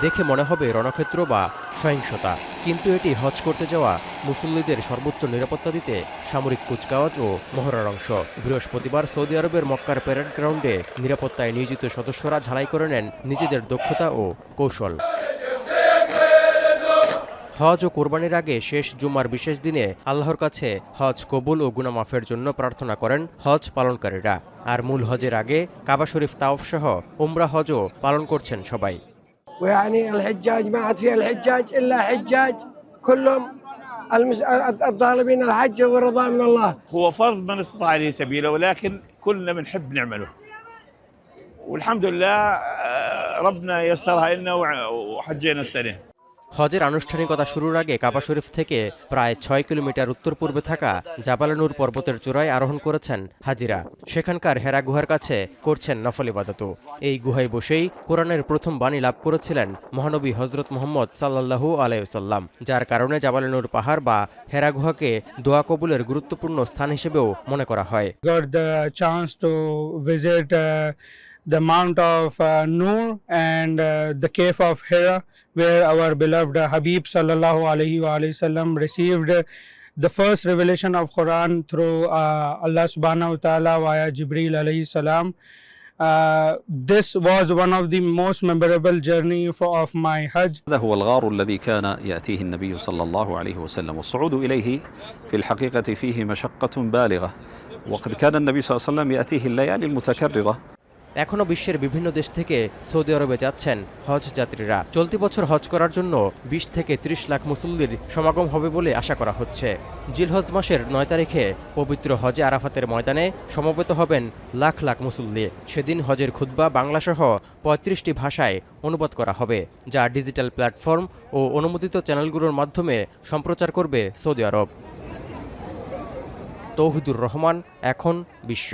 দেখে মনে হবে রণক্ষেত্র বা সহিংসতা, কিন্তু এটি হজ করতে যাওয়া মুসল্লিদের সর্বোচ্চ নিরাপত্তা দিতে সামরিক কুচকাওয়াজ ও মহড়ার অংশ। বৃহস্পতিবার সৌদি আরবের মক্কার প্যারেড গ্রাউন্ডে নিরাপত্তায় নিয়োজিত সদস্যরা ঝালাই করে নেন নিজেদের দক্ষতা ও কৌশল। হজ ও কোরবানির আগে শেষ জুমার বিশেষ দিনে আল্লাহর কাছে হজ কবুল ও গুনামাফের জন্য প্রার্থনা করেন হজ পালনকারীরা। আর মূল হজের আগে কাবা শরীফ তাওয়াফ সহ উমরা হজও পালন করছেন সবাই। ويعني الحجاج ما عاد فيها الحجاج الا حجاج كلهم الطالبين الحج والرضا من الله. هو فرض من استطاع اليه سبيله ولكن كلنا بنحب نعمله والحمد لله ربنا يسرها لنا وحجينا السنه. হজের আনুষ্ঠানিকতা শুরুর আগে কাবা শরীফ থেকে প্রায় ৬ কিলোমিটার উত্তর পূর্বে থাকা জাবালে নূর পর্বতের চূড়ায় আরোহণ করেছেন হাজিরা। সেখানকার হেরা গুহার কাছে করছেন নফল ইবাদত। এই গুহায় বসেই কোরআনের প্রথম বাণী লাভ করেছিলেন মহানবী হযরত মুহাম্মদ সাল্লাল্লাহু আলাইহি ওয়াসাল্লাম, যার কারণে জাবালে নূর পাহাড় বা হেরা গুহাকে দোয়া কবুলের গুরুত্বপূর্ণ স্থান হিসেবেও মনে করা হয়। Got the chance to visit the Mount of Noor and the cave of Hira, where our beloved Habib sallallahu alaihi wasallam received the first revelation of Quran through Allah subhanahu wa ta'ala via Jibreel alayhi salam. This was one of the most memorable journey of my Hajj. هذا هو الغار الذي كان يأتيه النبي صلى الله عليه وسلم، والصعود إليه في الحقيقة فيه مشقة بالغة، وقد كان النبي صلى الله عليه وسلم يأتيه الليالي المتكررة. এখনো বিশ্বের বিভিন্ন দেশ থেকে Saudi আরবে যাচ্ছেন হজ যাত্রীরা। চলতি বছর হজ করার জন্য ২০ থেকে ৩০ লাখ মুসল্লির সমাগম হবে বলে আশা করা হচ্ছে। জিলহজ মাসের ৯ তারিখে পবিত্র হজে আরাফাতের ময়দানে সমবেত হবেন লাখ লাখ মুসল্লি। সেদিন হজের খুতবা বাংলাসহ ৩৫টি ভাষায় অনুবাদ করা হবে, যা ডিজিটাল প্ল্যাটফর্ম ও অনুমোদিত চ্যানেলগুলোর মাধ্যমে সম্প্রচার করবে সৌদি আরব। তৌহিদুর রহমান, এখন বিশ্ব।